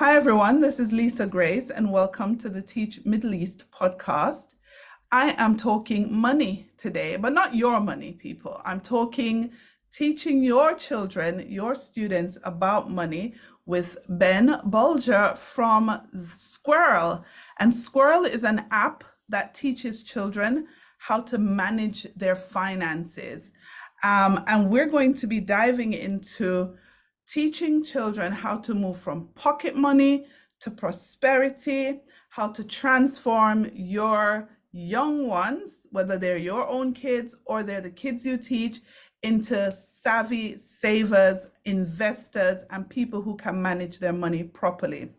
Hi, everyone. This is Lisa Grace, and welcome to the Teach Middle East podcast. I am talking money today, but not your money, people. I'm talking teaching your children, your students about money with Ben Bolger from Squirrel. And Squirrel is an app that teaches children how to manage their finances. And we're going to be diving into teaching children how to move from pocket money to prosperity, how to transform your young ones, whether they're your own kids or they're the kids you teach, into savvy savers, investors, and people who can manage their money properly.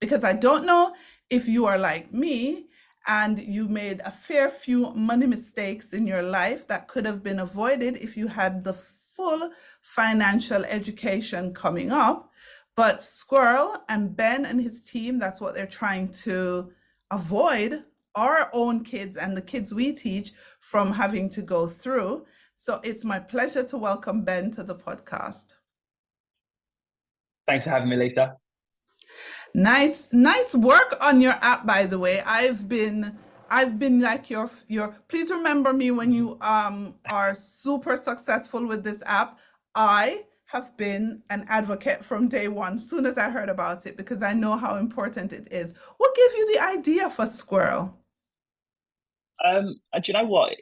Because I don't know if you are like me and you made a fair few money mistakes in your life that could have been avoided if you had the full financial education coming up. But Squirrel and Ben and his team, that's what they're trying to avoid our own kids and the kids we teach from having to go through. So it's my pleasure to welcome Ben to the podcast. Thanks for having me, Lisa. Nice work on your app, by the way. I've been like your please remember me when you are super successful with this app. I have been an advocate from day one, soon as I heard about it, because I know how important it is. What gave you the idea for Squirrel? And do you know what?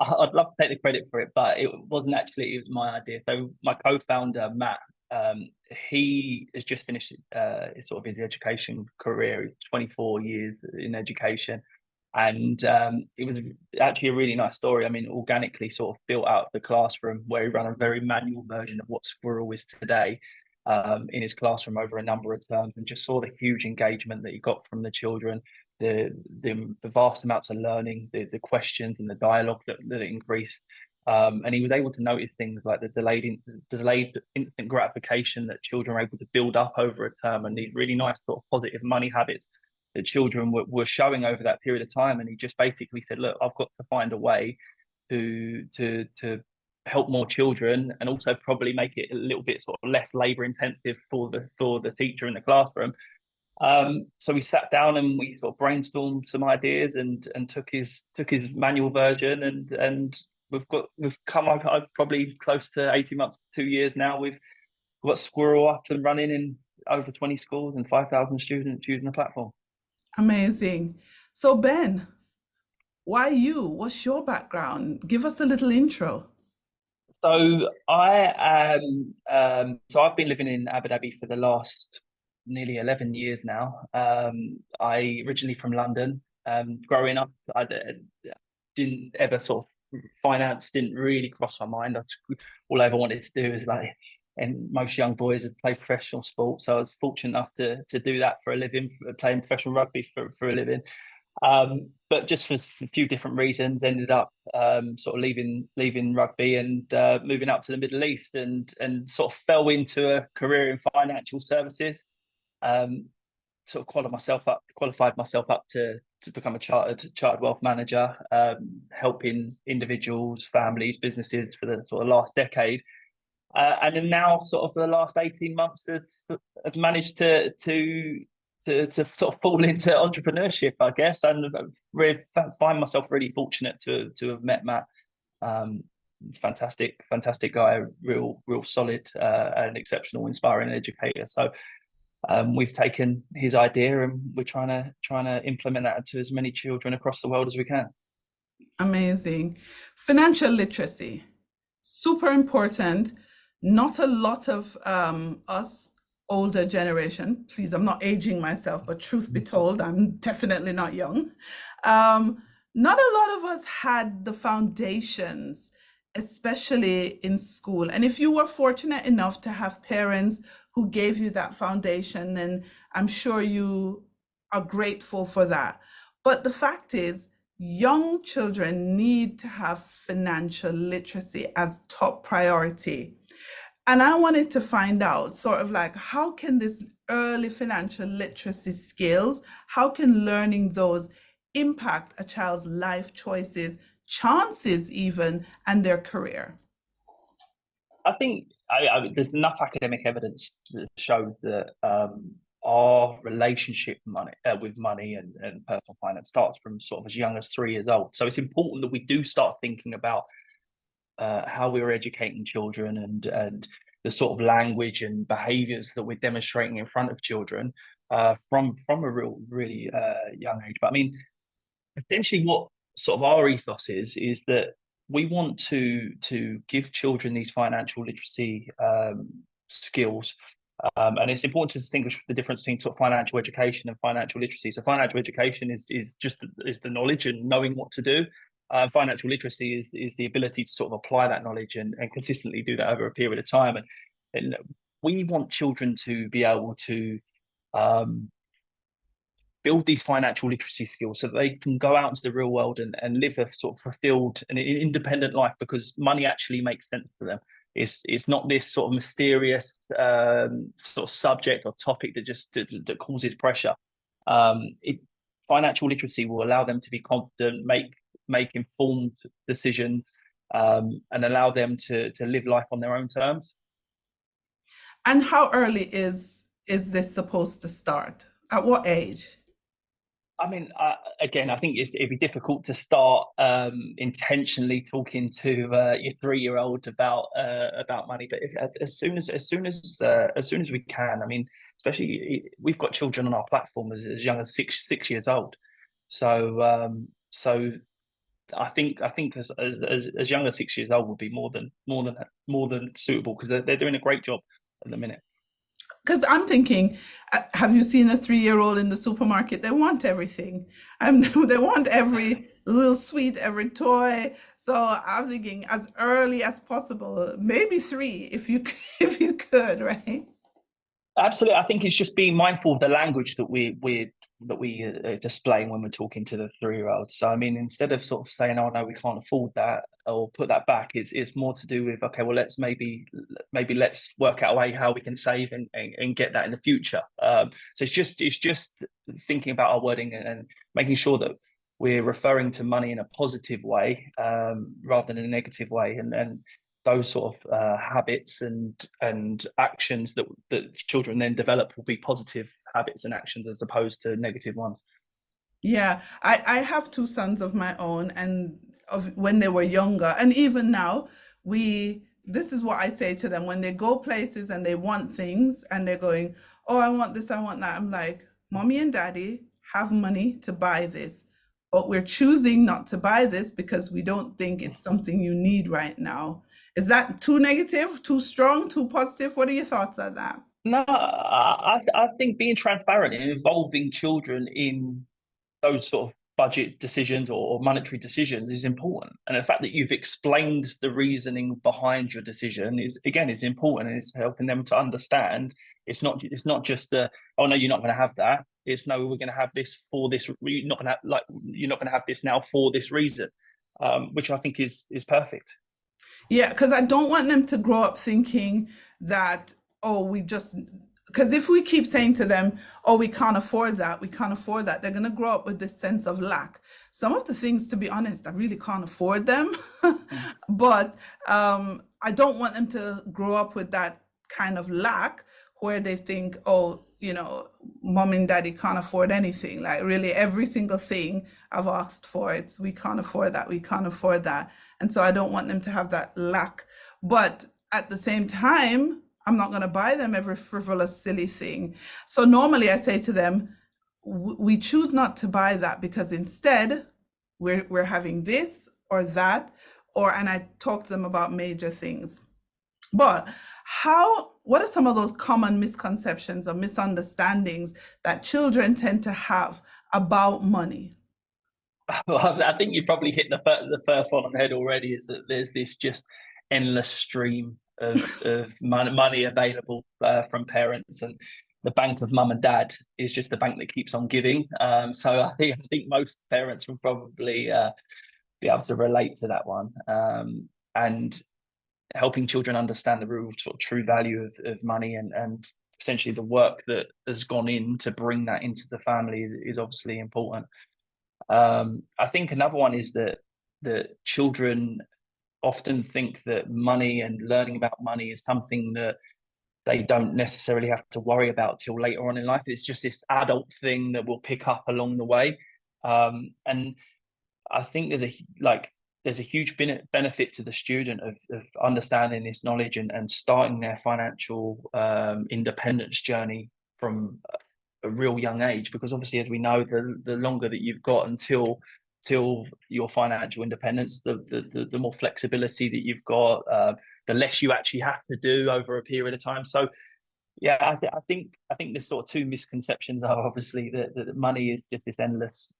I'd love to take the credit for it, but it wasn't actually, it was my idea. So my co-founder, Matt, he has just finished his education career. He's 24 years in education. And it was actually a really nice story. I mean, organically sort of built out the classroom where he ran a very manual version of what Squirrel is today in his classroom over a number of terms, and just saw the huge engagement that he got from the children, the vast amounts of learning, the questions and the dialogue that it increased. And he was able to notice things like the delayed instant gratification that children are able to build up over a term, and these really nice sort of positive money habits that children were showing over that period of time. And he just basically said, look, I've got to find a way to help more children, and also probably make it a little bit sort of less labor intensive for the teacher in the classroom. So we sat down and we sort of brainstormed some ideas and took his manual version, and we've come up probably close to 18 months, 2 years now. We've got Squirrel up and running in over 20 schools and 5,000 students using the platform. Amazing. So Ben, why you? What's your background? Give us a little intro. So I've been living in Abu Dhabi for the last nearly 11 years now. I originally from London. Growing up, I didn't ever sort of finance didn't really cross my mind. All I ever wanted to do is, like, and most young boys, had played professional sports. So I was fortunate enough to do that for a living, playing professional rugby for a living. But just for a few different reasons, ended up sort of leaving rugby and moving out to the Middle East, and sort of fell into a career in financial services. Sort of qualified myself up to become a chartered wealth manager, helping individuals, families, businesses for the sort of last decade. And then now, sort of the last 18 months, have managed to sort of fall into entrepreneurship, I guess, and really find myself really fortunate to have met Matt. He's fantastic guy, real solid and exceptional, inspiring educator. So we've taken his idea and we're trying to implement that to as many children across the world as we can. Amazing. Financial literacy, super important. Not a lot of us older generation, please, I'm not aging myself, but truth be told, I'm definitely not young. Not a lot of us had the foundations, especially in school. And if you were fortunate enough to have parents who gave you that foundation, then I'm sure you are grateful for that. But the fact is, young children need to have financial literacy as top priority. And I wanted to find out sort of like, how can this early financial literacy skills, how can learning those impact a child's life choices, chances even, and their career? I think there's enough academic evidence that shows that our relationship with money and personal finance starts from sort of as young as 3 years old. So it's important that we do start thinking about how we're educating children and the sort of language and behaviours that we're demonstrating in front of children from a really young age. But I mean, essentially, what sort of our ethos is that we want to give children these financial literacy skills. And it's important to distinguish the difference between sort of financial education and financial literacy. So financial education is just the knowledge and knowing what to do. Financial literacy is the ability to sort of apply that knowledge and consistently do that over a period of time. And we want children to be able to um, build these financial literacy skills so that they can go out into the real world and live a sort of fulfilled and independent life, because money actually makes sense to them. It's not this sort of mysterious sort of subject or topic that causes pressure. Financial literacy will allow them to be confident, make informed decisions, and allow them to live life on their own terms. And how early is this supposed to start? At what age? I mean, again, I think it'd be difficult to start intentionally talking to your 3-year-old about money, but as soon as we can. I mean, especially we've got children on our platform as young as six years old, so I think as young as 6 years old would be more than suitable, because they're doing a great job at the minute. Because I'm thinking, have you seen a 3-year-old in the supermarket? They want everything. They want every little sweet, every toy. So I'm thinking as early as possible, maybe 3, if you if you could, right? Absolutely, I think it's just being mindful of the language that we displaying when we're talking to the 3-year-olds. So I mean, instead of sort of saying, "Oh no, we can't afford that," or put that back, it's more to do with, okay, well, let's work out a way how we can save and get that in the future. So it's just thinking about our wording and making sure that we're referring to money in a positive way rather than a negative way, and those sort of habits and actions that children then develop will be positive habits and actions as opposed to negative ones. Yeah, I have 2 sons of my own, and of when they were younger, and even now, this is what I say to them when they go places and they want things and they're going, oh, I want this, I want that. I'm like, mommy and daddy have money to buy this, but we're choosing not to buy this because we don't think it's something you need right now. Is that too negative, too strong, too positive? What are your thoughts on that? No, I think being transparent and involving children in those sort of budget decisions or monetary decisions is important. And the fact that you've explained the reasoning behind your decision is important, and it's helping them to understand it's not just oh no, you're not going to have that. It's no, we're going to have this for this. You're not going to have this now for this reason, which I think is perfect. Yeah, because I don't want them to grow up thinking that, oh, because if we keep saying to them, oh, we can't afford that, they're going to grow up with this sense of lack. Some of the things, to be honest, I really can't afford them. But I don't want them to grow up with that kind of lack where they think, oh, mom and daddy can't afford anything. Like really every single thing I've asked for, we can't afford that, we can't afford that. And so I don't want them to have that lack. But at the same time, I'm not going to buy them every frivolous, silly thing. So normally I say to them, we choose not to buy that because instead we're having this or that, and I talk to them about major things. But what are some of those common misconceptions or misunderstandings that children tend to have about money? Well, I think you probably hit the first one on the head already. Is that there's this just endless stream of money available from parents, and the bank of mum and dad is just the bank that keeps on giving. So I think most parents will probably be able to relate to that one, and helping children understand the real sort of true value of money and essentially the work that has gone in to bring that into the family is obviously important. I think another one is that children often think that money and learning about money is something that they don't necessarily have to worry about till later on in life. It's just this adult thing that will pick up along the way. And I think there's a huge benefit to the student of understanding this knowledge and starting their financial independence journey from a real young age, because obviously, as we know, the longer that you've got until your financial independence, the more flexibility that you've got, the less you actually have to do over a period of time. So yeah, I think there's sort of two misconceptions are obviously that money is just this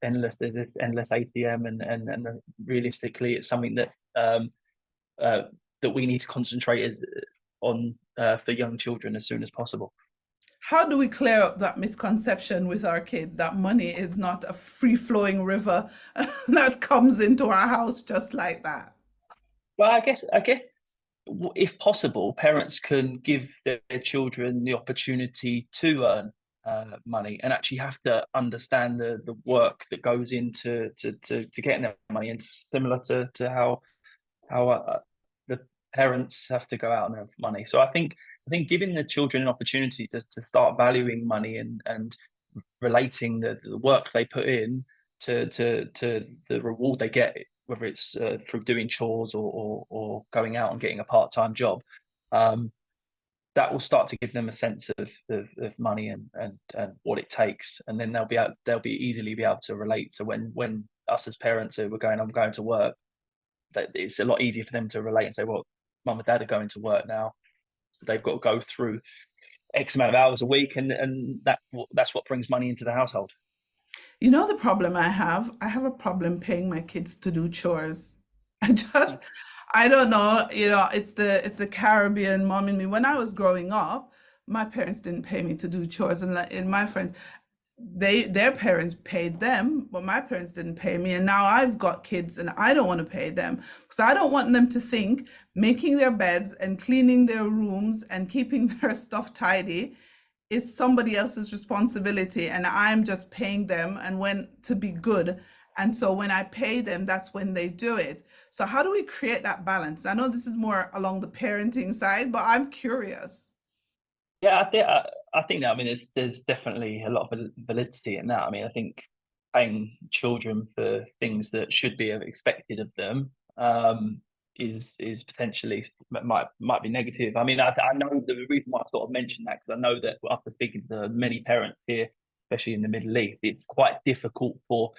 there's this endless ATM, and realistically it's something that that we need to concentrate on for young children as soon as possible. How do we clear up that misconception with our kids that money is not a free-flowing river that comes into our house just like that? Well, I guess if possible, parents can give their children the opportunity to earn money and actually have to understand the work that goes into to getting their money, and similar to how the parents have to go out and have money. So I think giving the children an opportunity to start valuing money and relating the work they put in to the reward they get, whether it's through doing chores or going out and getting a part-time job, that will start to give them a sense of money and what it takes, and then they'll be easily be able to relate to when us as parents who were going, I'm going to work, that it's a lot easier for them to relate and say, well, mum and dad are going to work now, they've got to go through X amount of hours a week, and that's what brings money into the household. You know the problem I have? I have a problem paying my kids to do chores. I just, I don't know, it's the Caribbean mom in me. When I was growing up, my parents didn't pay me to do chores, and like, my friends, their parents paid them, but my parents didn't pay me. And now I've got kids and I don't want to pay them because I don't want them to think making their beds and cleaning their rooms and keeping their stuff tidy is somebody else's responsibility and I'm just paying them and when to be good. And so when I pay them, that's when they do it. So how do we create that balance? I know this is more along the parenting side, but I'm curious. Yeah, I think that, I mean, there's definitely a lot of validity in that. I mean, I think paying children for things that should be expected of them is potentially might be negative. I mean, I know the reason why I sort of mentioned that, because I know that after speaking to many parents here, especially in the Middle East, it's quite difficult for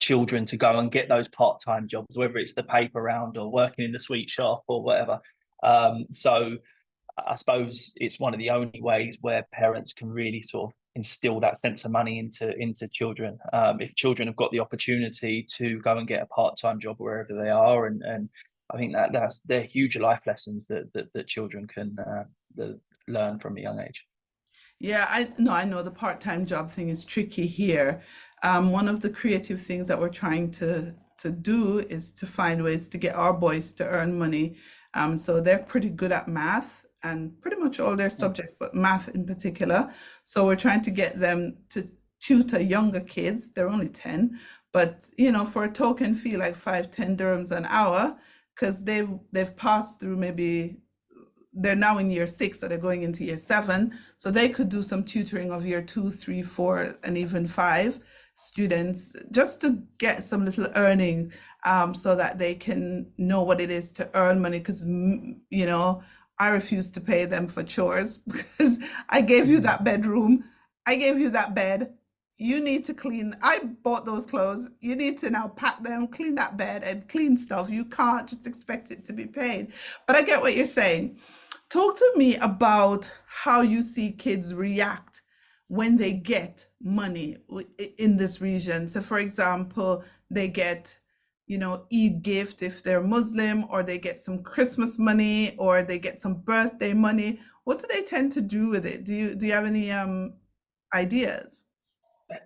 children to go and get those part-time jobs, whether it's the paper round or working in the sweet shop or whatever. So I suppose it's one of the only ways where parents can really sort of instill that sense of money into children. If children have got the opportunity to go and get a part-time job wherever they are, and I think they're huge life lessons that children can learn from a young age. Yeah, I know the part-time job thing is tricky here. One of the creative things that we're trying to do is to find ways to get our boys to earn money. So they're pretty good at math and pretty much all their subjects, but math in particular. So we're trying to get them to tutor younger kids. They're only 10, but for a token fee like 5, 10 dirhams an hour, because they've passed through maybe they're now in year 6, so they're going into year 7. So they could do some tutoring of year 2, 3, 4, and even 5 students just to get some little earning so that they can know what it is to earn money. Because, I refuse to pay them for chores because I gave you that bedroom, I gave you that bed. You need to clean. I bought those clothes. You need to now pack them, clean that bed, and clean stuff. You can't just expect it to be paid. But I get what you're saying. Talk to me about how you see kids react when they get money in this region. So, for example, they get, Eid gift if they're Muslim, or they get some Christmas money, or they get some birthday money. What do they tend to do with it? Do you have any ideas?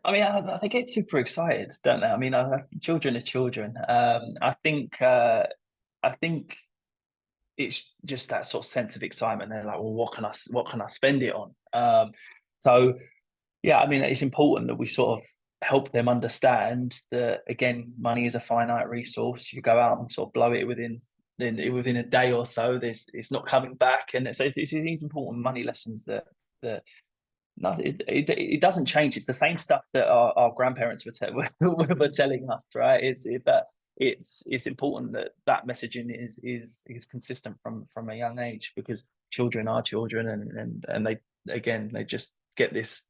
I mean, they get super excited, don't they? I mean, children are children. I think it's just that sort of sense of excitement. They're like, well, what can I spend it on? So yeah, I mean, it's important that we sort of help them understand that, again, money is a finite resource. You go out and sort of blow it within then within a day or so, it's not coming back. And so it's these important money lessons that no, it doesn't change. It's the same stuff that our grandparents were telling us, right? But it's important that that messaging is consistent from a young age, because children are children, and they just get this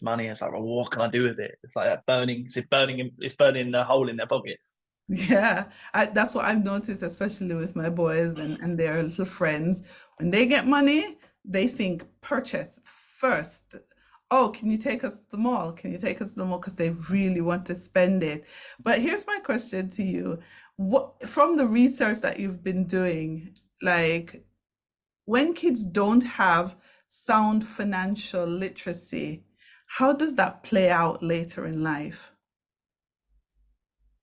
money, and it's like, well, what can I do with it? It's like that burning a hole in their pocket. Yeah, that's what I've noticed, especially with my boys and their little friends. When they get money, they think purchase first. Oh, can you take us to the mall? Can you take us to the mall? Because they really want to spend it. But here's my question to you. What, from the research that you've been doing, like when kids don't have sound financial literacy, how does that play out later in life?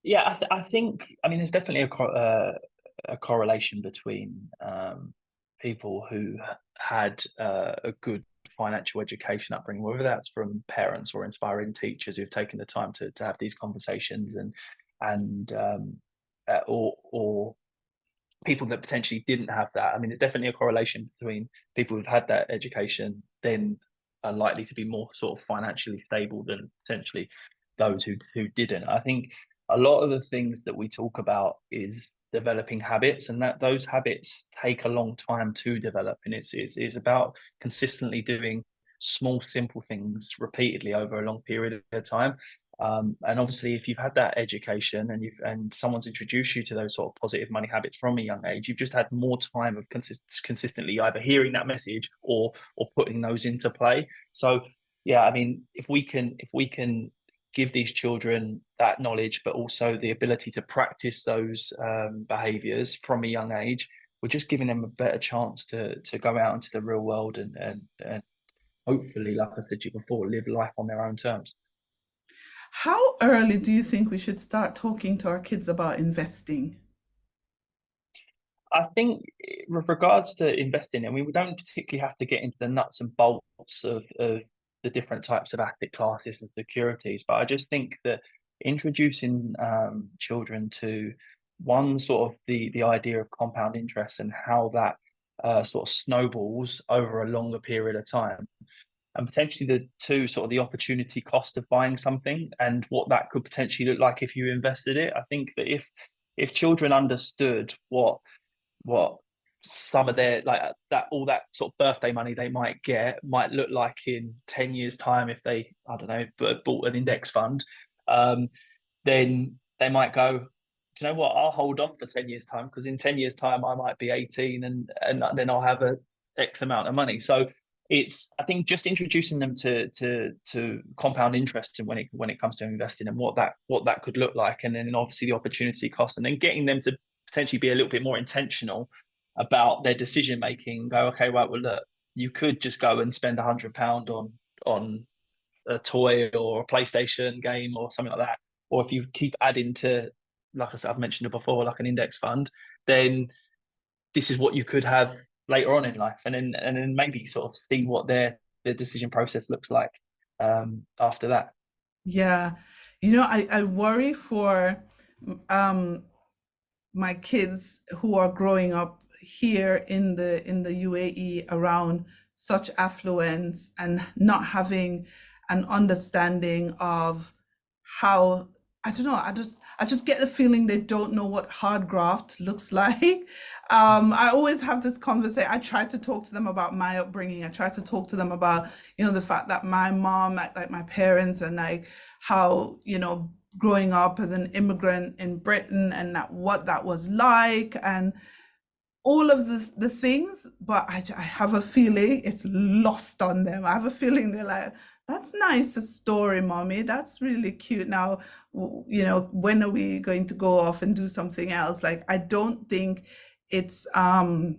Yeah, I think, I mean, there's definitely a correlation between people who had a good financial education upbringing, whether that's from parents or inspiring teachers who've taken the time to have these conversations, or people that potentially didn't have that. I mean, there's definitely a correlation between people who've had that education then are likely to be more sort of financially stable than potentially those who didn't. I think a lot of the things that we talk about is developing habits, and that those habits take a long time to develop, and it's about consistently doing small simple things repeatedly over a long period of time. And obviously, if you've had that education and someone's introduced you to those sort of positive money habits from a young age, you've just had more time of consistently either hearing that message or putting those into play. So yeah, I mean, if we can give these children that knowledge, but also the ability to practice those behaviors from a young age, we're just giving them a better chance to go out into the real world and hopefully, like I said to you before, live life on their own terms. How early do you think we should start talking to our kids about investing? I think with regards to investing, I mean, we don't particularly have to get into the nuts and bolts of the different types of asset classes and securities, but I just think that introducing children to one sort of the idea of compound interest and how that sort of snowballs over a longer period of time, and potentially the two sort of the opportunity cost of buying something and what that could potentially look like if you invested it. I think that if children understood what some of their like that all that sort of birthday money they might get might look like in 10 years time, if they, I don't know, bought an index fund, um then they might go, do you know what, I'll hold on for 10 years time, because in 10 years time I might be 18 and then I'll have a x amount of money. So it's, I think, just introducing them to compound interest and when it comes to investing and what that could look like, and then obviously the opportunity cost, and then getting them to potentially be a little bit more intentional about their decision making. Go, okay, right, well, look, you could just go and spend £100 on a toy or a PlayStation game or something like that. Or if you keep adding to, like I said, I've mentioned it before, like an index fund, then this is what you could have later on in life, and then maybe sort of see what their decision process looks like after that. Yeah, I worry for um, my kids who are growing up here in the UAE around such affluence and not having an understanding of how, I don't know, I just get the feeling they don't know what hard graft looks like. I always have this conversation. I try to talk to them about my upbringing. I try to talk to them about, the fact that my mom, like my parents, and like how, growing up as an immigrant in Britain and that what that was like and all of the things, but I have a feeling it's lost on them. I have a feeling they're like, that's nice, a story, mommy. That's really cute. Now, when are we going to go off and do something else? Like, I don't think it's, I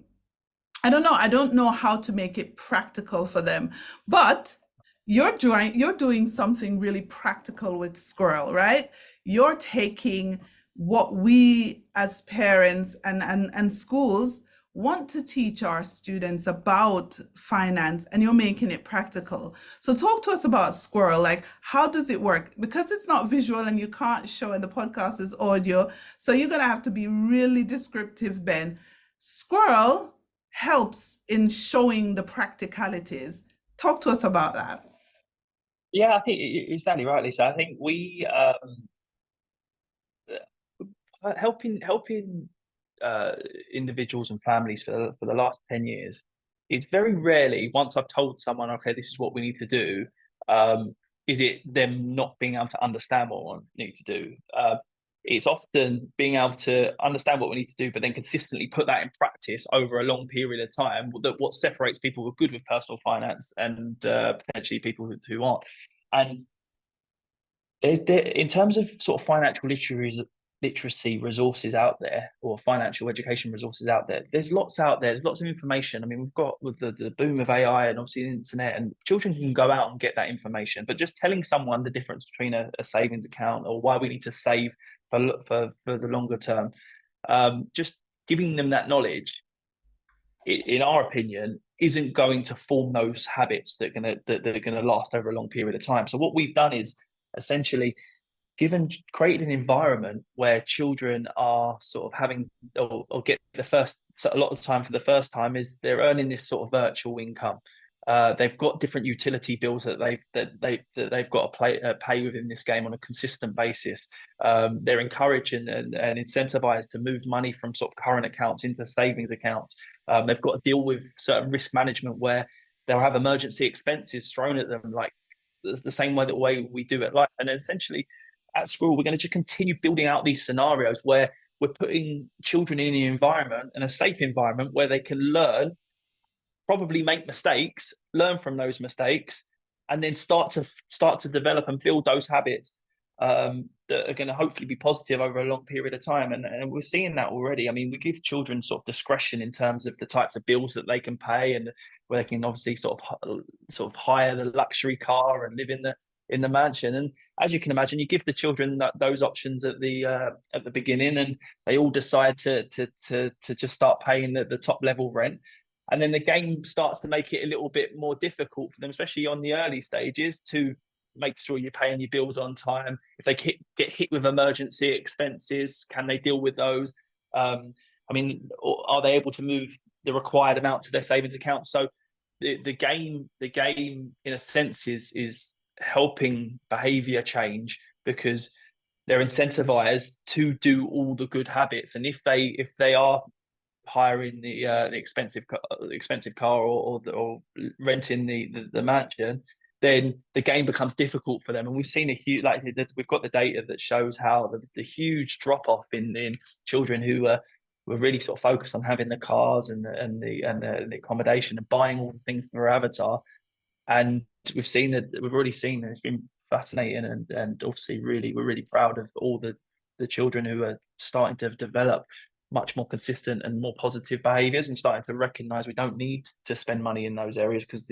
don't know. I don't know how to make it practical for them. But you're doing something really practical with Squirrel, right? You're taking what we as parents and schools want to teach our students about finance and you're making it practical. So talk to us about Squirrel. Like, how does it work? Because it's not visual and you can't show, and the podcast is audio. So you're going to have to be really descriptive, Ben. Squirrel helps in showing the practicalities. Talk to us about that. Yeah, I think you're exactly right, Lisa. I think we helping individuals and families for the last 10 years. It's very rarely, once I've told someone, okay, this is what we need to do, is it them not being able to understand what we need to do. It's often being able to understand what we need to do, but then consistently put that in practice over a long period of time. That what separates people who are good with personal finance and potentially people who aren't. And in terms of sort of financial literacy resources out there, or financial education resources out there, there's lots out there. There's lots of information. I mean, we've got with the boom of AI and obviously the internet, and children can go out and get that information. But just telling someone the difference between a savings account, or why we need to save for the longer term, just giving them that knowledge, in our opinion, isn't going to form those habits that are gonna last over a long period of time. So what we've done is essentially created an environment where children are sort of having, or get the first, so a lot of the time for the first time, is they're earning this sort of virtual income. They've got different utility bills that they've got to pay within this game on a consistent basis. They're encouraged and incentivized to move money from sort of current accounts into savings accounts. They've got to deal with certain risk management where they'll have emergency expenses thrown at them, like the same way we do at life. And essentially, at school, we're going to just continue building out these scenarios where we're putting children in an environment, and a safe environment, where they can learn, probably make mistakes, learn from those mistakes, and then start to develop and build those habits that are going to hopefully be positive over a long period of time. And we're seeing that already. I mean, we give children sort of discretion in terms of the types of bills that they can pay, and where they can obviously sort of hire the luxury car and live in the mansion. And as you can imagine, you give the children those options at the beginning, and they all decide to just start paying the top level rent. And then the game starts to make it a little bit more difficult for them, especially on the early stages, to make sure you're paying your bills on time. If they get hit with emergency expenses, can they deal with those? I mean, are they able to move the required amount to their savings account? So the game in a sense is helping behavior change, because they're incentivized to do all the good habits. And if they are hiring the expensive car, or renting the mansion, then the game becomes difficult for them. And we've seen a huge, like, we've got the data that shows how the huge drop off in children who were really sort of focused on having the cars and the accommodation and buying all the things for their avatar. And we've already seen that it's been fascinating, and obviously we're really proud of all the children who are starting to develop much more consistent and more positive behaviors, and starting to recognize we don't need to spend money in those areas, because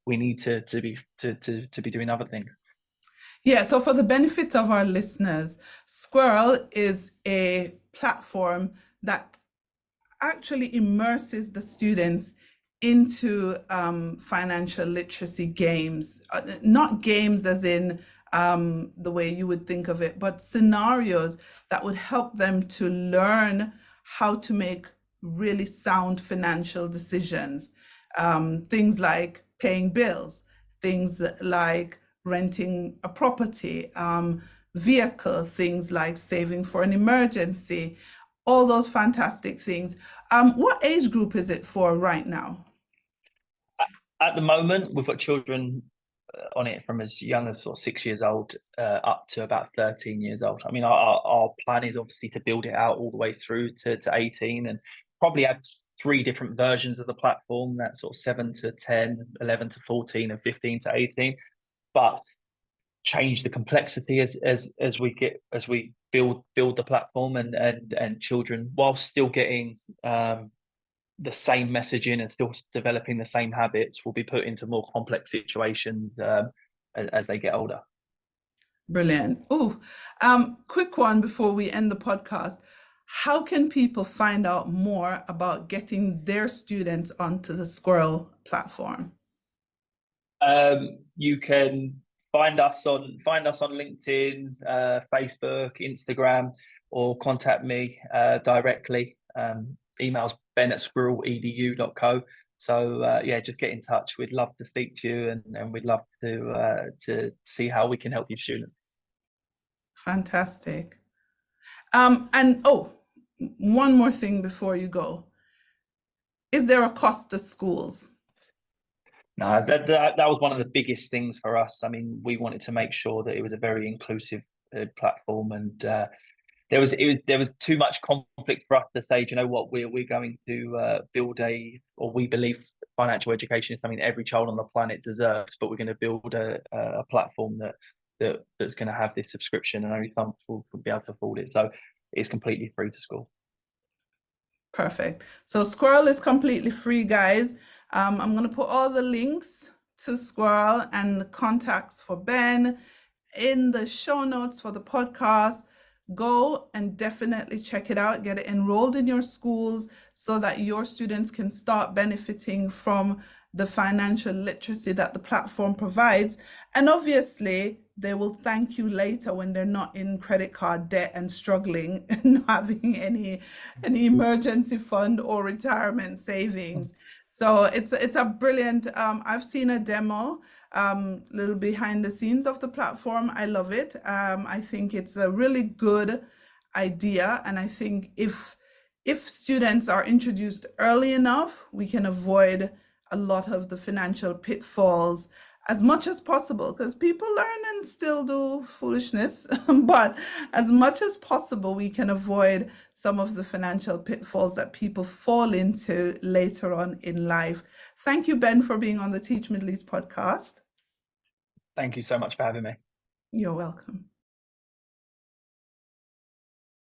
we need to be doing other things. Yeah, so for the benefit of our listeners, Squirrel is a platform that actually immerses the students into financial literacy games, not games as in the way you would think of it, but scenarios that would help them to learn how to make really sound financial decisions. Things like paying bills, things like renting a property, vehicle, things like saving for an emergency, all those fantastic things. What age group is it for right now? At the moment, we've got children on it from as young as sort of 6 years old up to about 13 years old. I mean, our plan is obviously to build it out all the way through to 18, and probably have 3 different versions of the platform, that's sort of 7 to 10, 11 to 14, and 15 to 18. But change the complexity as we build the platform, and children, whilst still getting the same messaging and still developing the same habits, will be put into more complex situations as they get older. Brilliant. Oh, quick one before we end the podcast. How can people find out more about getting their students onto the Squirrel platform? You can find us on LinkedIn, Facebook, Instagram, or contact me directly. Emails ben@squirreledu.co. So yeah, just get in touch. We'd love to speak to you, and we'd love to see how we can help you students. Fantastic. And one more thing before you go. Is there a cost to schools? No, that was one of the biggest things for us. I mean, we wanted to make sure that it was a very inclusive platform, and there was too much conflict for us to say, do you know what, we're going to build or we believe financial education is something that every child on the planet deserves, but we're going to build a platform that's going to have this subscription, and only some will be able to afford it. So it's completely free to school. Perfect. So Squirrel is completely free, guys. I'm going to put all the links to Squirrel and the contacts for Ben in the show notes for the podcast. Go and definitely check it out. Get it enrolled in your schools so that your students can start benefiting from the financial literacy that the platform provides. And obviously, they will thank you later when they're not in credit card debt and struggling and not having any emergency fund or retirement savings. So it's a brilliant. I've seen a demo, little behind the scenes of the platform. I love it. I think it's a really good idea, and I think if students are introduced early enough, we can avoid a lot of the financial pitfalls as much as possible, because people learn and still do foolishness. But as much as possible, we can avoid some of the financial pitfalls that people fall into later on in life. Thank you, Ben, for being on the Teach Middle East podcast. Thank you so much for having me. You're welcome.